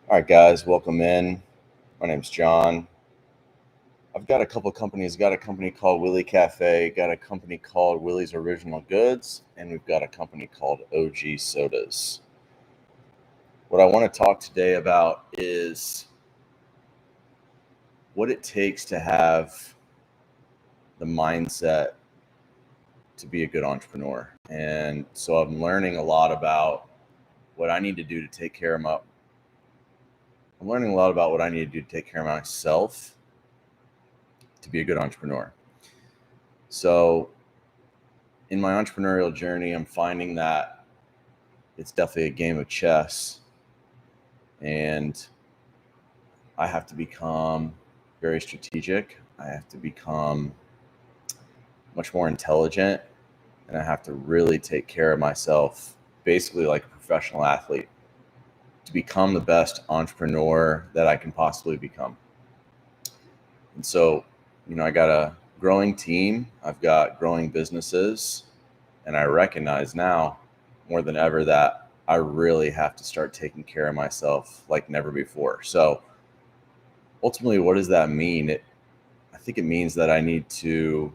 All right, guys, welcome in. My name's John. I've got a couple companies. Got a company called Willie Cafe, got a company called Willie's Original Goods, and we've got a company called OG Sodas. What I want to talk today about is what it takes to have the mindset to be a good entrepreneur. And so I'm learning a lot about what I need to do to take care of I'm learning a lot about what I need to do to take care of myself to be a good entrepreneur. So in my entrepreneurial journey, I'm finding that it's definitely a game of chess, and I have to become very strategic. I have to become much more intelligent, and I have to really take care of myself, basically like a professional athlete, to become the best entrepreneur that I can possibly become. And so, I got a growing team, I've got growing businesses, and I recognize now more than ever that I really have to start taking care of myself like never before. So ultimately, what does that mean? I think it means that I need to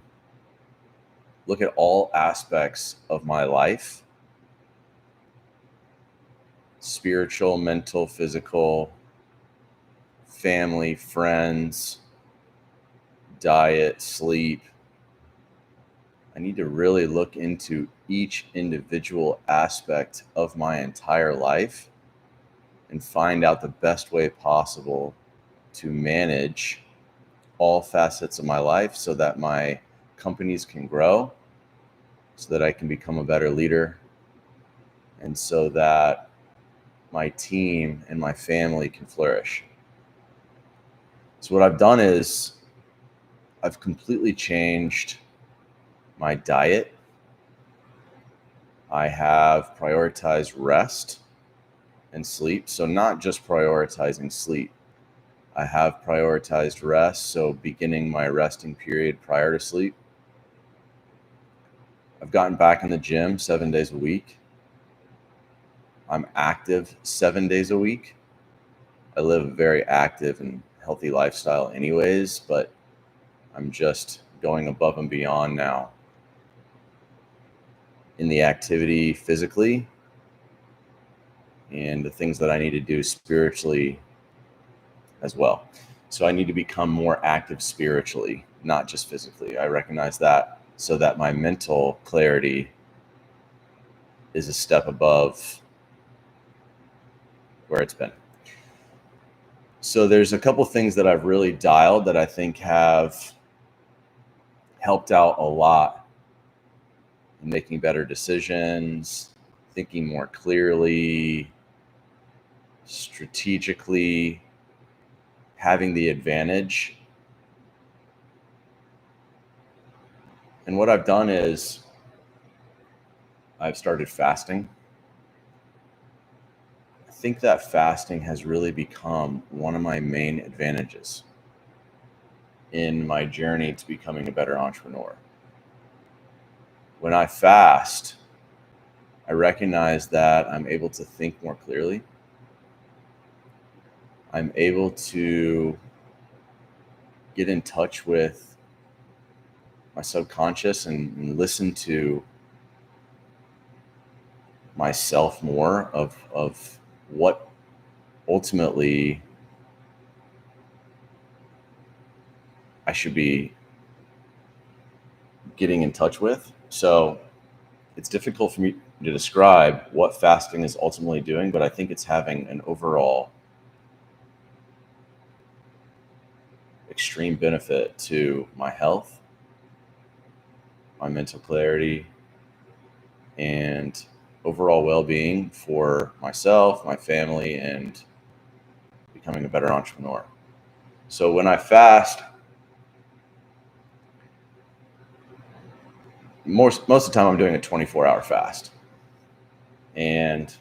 look at all aspects of my life: spiritual, mental, physical, family, friends, diet, sleep. I need to really look into each individual aspect of my entire life and find out the best way possible to manage all facets of my life so that my companies can grow, so that I can become a better leader, and so that my team and my family can flourish. So what I've done is I've completely changed my diet. I have prioritized rest and sleep. So not just prioritizing sleep, I have prioritized rest. So beginning my resting period prior to sleep. I've gotten back in the gym 7 days a week. I'm active 7 days a week. I live a very active and healthy lifestyle anyways, but I'm just going above and beyond now in the activity physically and the things that I need to do spiritually as well. So I need to become more active spiritually, not just physically. I recognize that, so that my mental clarity is a step above where it's been. So there's a couple things that I've really dialed that I think have helped out a lot in making better decisions, thinking more clearly, strategically, having the advantage. And what I've done is I've started fasting. I think that fasting has really become one of my main advantages in my journey to becoming a better entrepreneur. When I fast, I recognize that I'm able to think more clearly. I'm able to get in touch with my subconscious and listen to myself more of what ultimately I should be getting in touch with. So it's difficult for me to describe what fasting is ultimately doing, but I think it's having an overall extreme benefit to my health, my mental clarity, and overall well-being for myself, my family, and becoming a better entrepreneur. So when I fast, most of the time I'm doing a 24-hour fast. And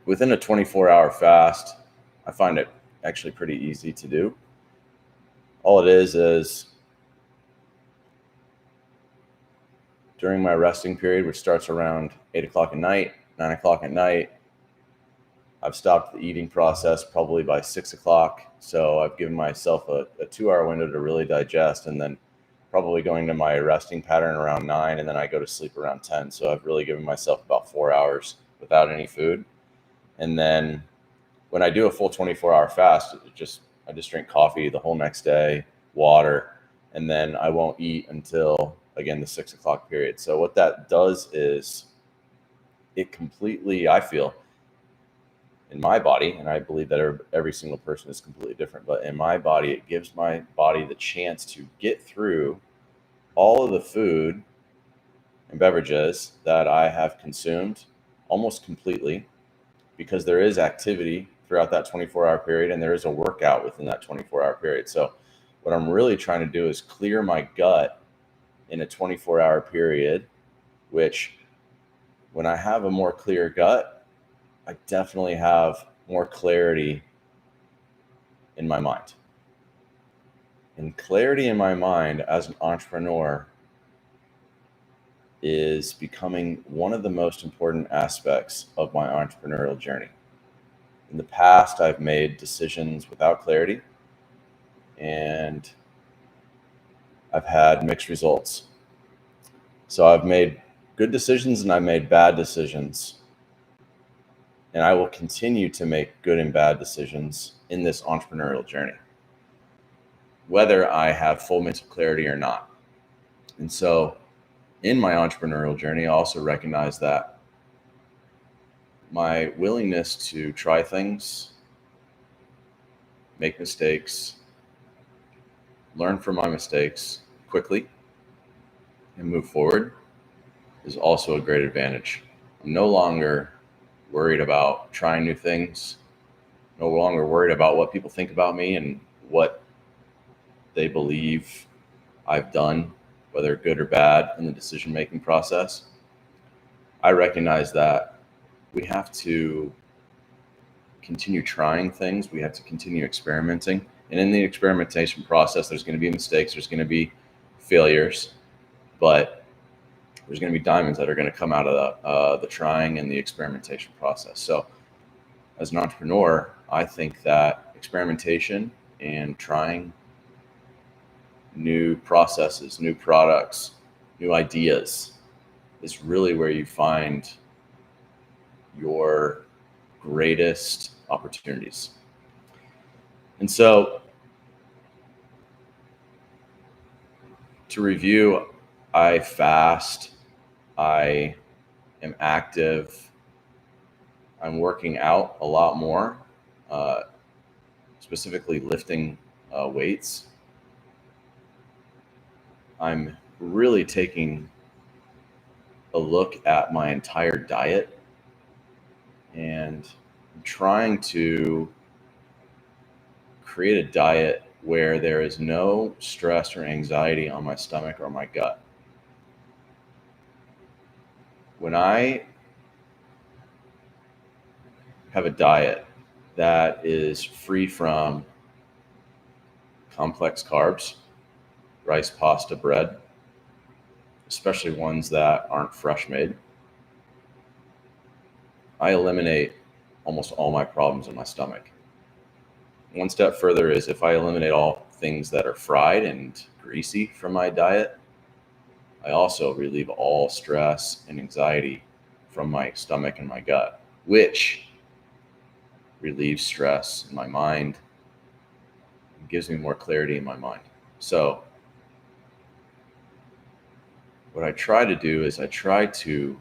within a 24-hour fast, I find it actually pretty easy to do. All it is during my resting period, which starts around 8 o'clock at night, 9 o'clock at night, I've stopped the eating process probably by 6 o'clock. So I've given myself a 2 hour window to really digest, and then probably going to my resting pattern around 9, and then I go to sleep around 10. So I've really given myself about 4 hours without any food. And then when I do a full 24-hour fast, I just drink coffee the whole next day, water, and then I won't eat until, again, the 6 o'clock period. So what that does is it completely, I feel, in my body, and I believe that every single person is completely different, but in my body, it gives my body the chance to get through all of the food and beverages that I have consumed almost completely, because there is activity throughout that 24-hour period, and there is a workout within that 24-hour period. So what I'm really trying to do is clear my gut in a 24-hour period, which when I have a more clear gut, I definitely have more clarity in my mind. And clarity in my mind as an entrepreneur is becoming one of the most important aspects of my entrepreneurial journey. In the past, I've made decisions without clarity, and I've had mixed results. So I've made good decisions and I've made bad decisions. And I will continue to make good and bad decisions in this entrepreneurial journey, whether I have full mental clarity or not. And so in my entrepreneurial journey, I also recognize that my willingness to try things, make mistakes, learn from my mistakes quickly, and move forward is also a great advantage. I'm no longer worried about trying new things, no longer worried about what people think about me and what they believe I've done, whether good or bad, in the decision-making process. I recognize that we have to continue trying things. We have to continue experimenting. And in the experimentation process, there's going to be mistakes, there's going to be failures, but there's going to be diamonds that are going to come out of the trying and the experimentation process. So as an entrepreneur, I think that experimentation and trying new processes, new products, new ideas is really where you find your greatest opportunities. And so to review, I fast, I am active, I'm working out a lot more, specifically lifting weights. I'm really taking a look at my entire diet and I'm trying to create a diet where there is no stress or anxiety on my stomach or my gut. When I have a diet that is free from complex carbs, rice, pasta, bread, especially ones that aren't fresh made, I eliminate almost all my problems in my stomach. One step further is if I eliminate all things that are fried and greasy from my diet, I also relieve all stress and anxiety from my stomach and my gut, which relieves stress in my mind and gives me more clarity in my mind. So what I try to do is I try to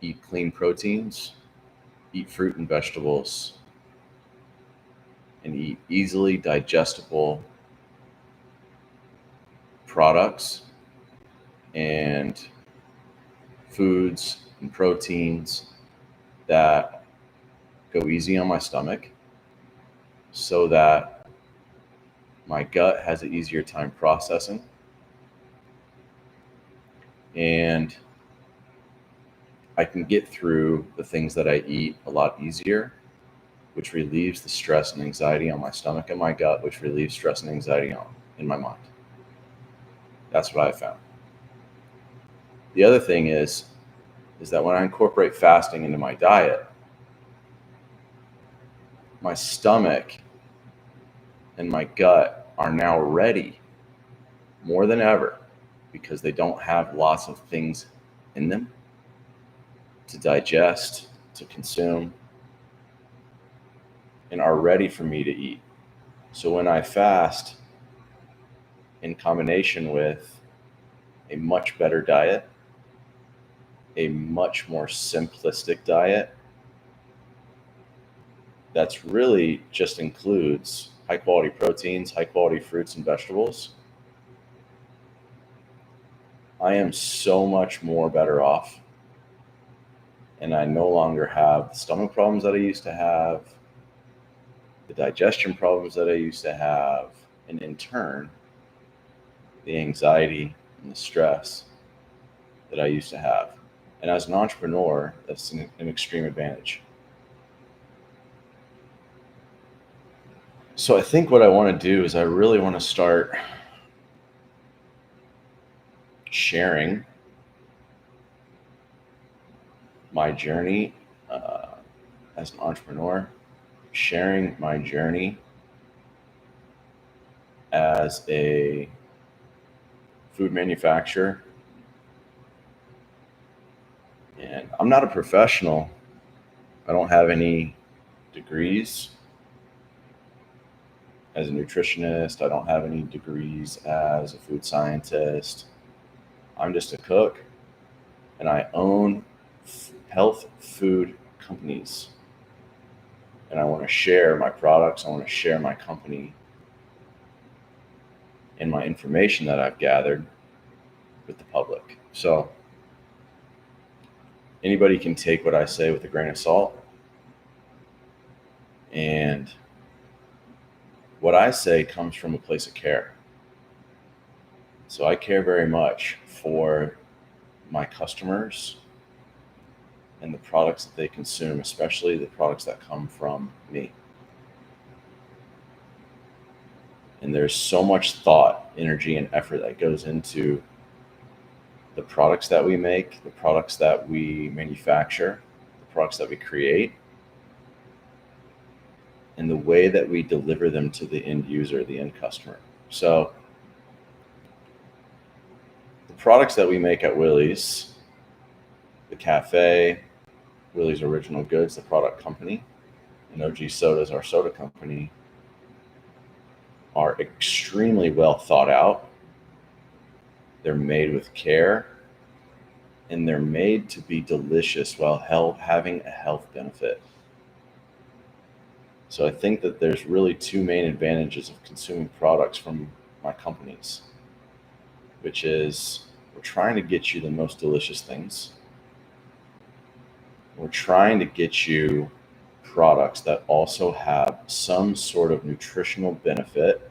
eat clean proteins, eat fruit and vegetables, and eat easily digestible products and foods and proteins that go easy on my stomach so that my gut has an easier time processing, and I can get through the things that I eat a lot easier, which relieves the stress and anxiety on my stomach and my gut, which relieves stress and anxiety in my mind. That's what I found. The other thing is that when I incorporate fasting into my diet, my stomach and my gut are now ready more than ever because they don't have lots of things in them to digest, to consume, and are ready for me to eat. So when I fast, in combination with a much better diet, a much more simplistic diet that's really just includes high quality proteins, high quality fruits and vegetables, I am so much more better off. And I no longer have the stomach problems that I used to have, the digestion problems that I used to have, and in turn, the anxiety and the stress that I used to have. And as an entrepreneur, that's an extreme advantage. So I think what I want to do is I really want to start sharing my journey as an entrepreneur, sharing my journey as a food manufacturer. And I'm not a professional. I don't have any degrees as a nutritionist. I don't have any degrees as a food scientist. I'm just a cook, and I own health food companies. And I want to share my products. I want to share my company and my information that I've gathered with the public. So anybody can take what I say with a grain of salt. And what I say comes from a place of care. So I care very much for my customers and the products that they consume, especially the products that come from me. And there's so much thought, energy, and effort that goes into the products that we make, the products that we manufacture, the products that we create, and the way that we deliver them to the end user, the end customer. So the products that we make at Willie's, the cafe, Willie's Original Goods, the product company, and OG Sodas, our soda company, are extremely well thought out. They're made with care, and they're made to be delicious while having a health benefit. So I think that there's really two main advantages of consuming products from my companies, which is we're trying to get you the most delicious things. We're trying to get you products that also have some sort of nutritional benefit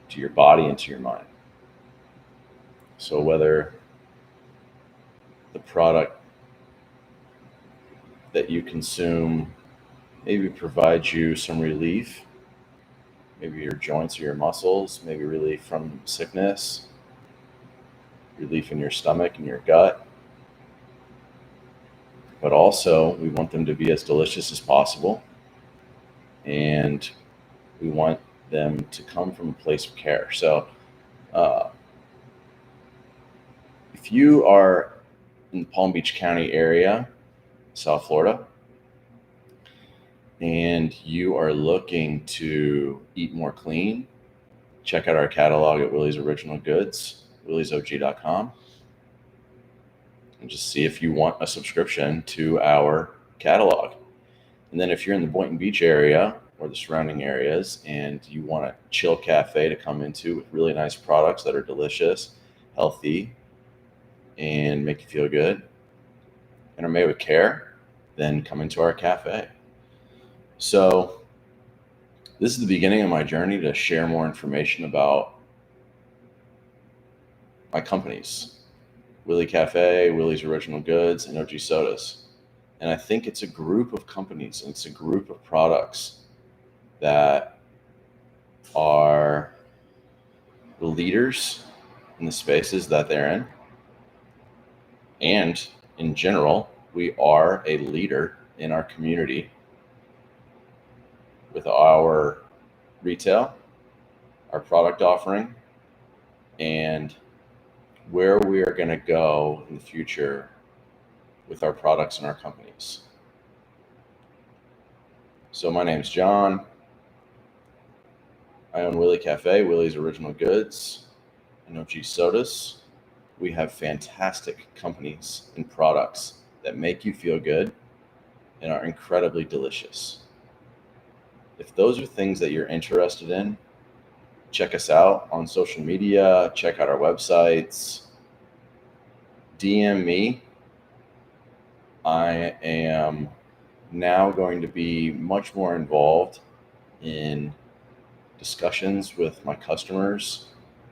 to your body and to your mind. So whether the product that you consume maybe provides you some relief, maybe your joints or your muscles, maybe relief from sickness, relief in your stomach and your gut, but also we want them to be as delicious as possible, and we want them to come from a place of care. So if you are in the Palm Beach County area, South Florida, and you are looking to eat more clean, check out our catalog at Willie's Original Goods, williesog.com, and just see if you want a subscription to our catalog. And then if you're in the Boynton Beach area or the surrounding areas and you want a chill cafe to come into with really nice products that are delicious, healthy, and make you feel good and are made with care, then come into our cafe. So this is the beginning of my journey to share more information about my companies, Willie Cafe, Willie's Original Goods, and OG Sodas. And I think it's a group of companies, and it's a group of products that are the leaders in the spaces that they're in. And in general, we are a leader in our community with our retail, our product offering, and where we are going to go in the future with our products and our companies. So my name's John. I own Willie Cafe, Willie's Original Goods, and OG Sodas. We have fantastic companies and products that make you feel good and are incredibly delicious. If those are things that you're interested in, check us out on social media, check out our websites, DM me. I am now going to be much more involved in discussions with my customers,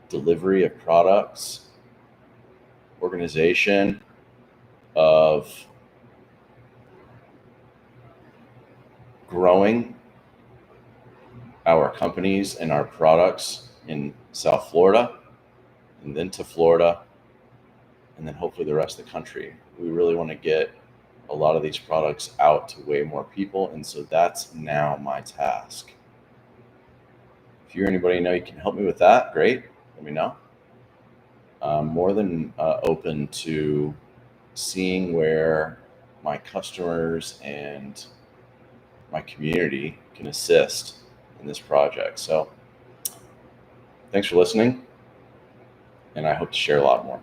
delivery of products, organization of growing our companies and our products in South Florida, and then to Florida, and then hopefully the rest of the country. We really want to get a lot of these products out to way more people, and so that's now my task. If you're anybody you know you can help me with that, great, let me know. I'm more than open to seeing where my customers and my community can assist in this project. So thanks for listening, and I hope to share a lot more.